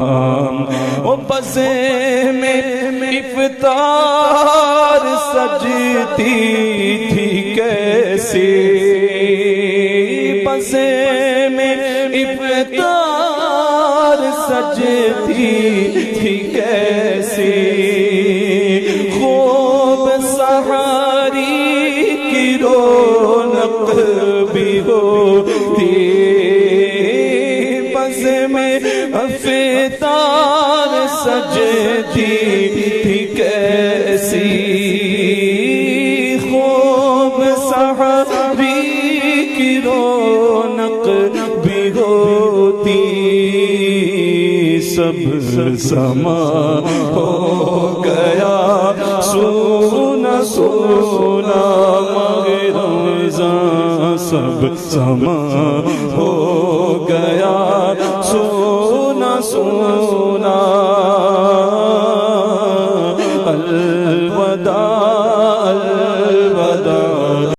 وہ بسے میں افطار سجتی تھی کیسے، بسے میں افطار سجتی تھی کیسے، خوب سحری کی رونق بھی ہوتی، بسے میں افطار سجتی تھی کیسی، خوب سحری کی رونق بھی ہوتی، سب سما ہو گیا سونا سونا ماہ رمضان، سب سما ہو گیا سونا سونا، الوداع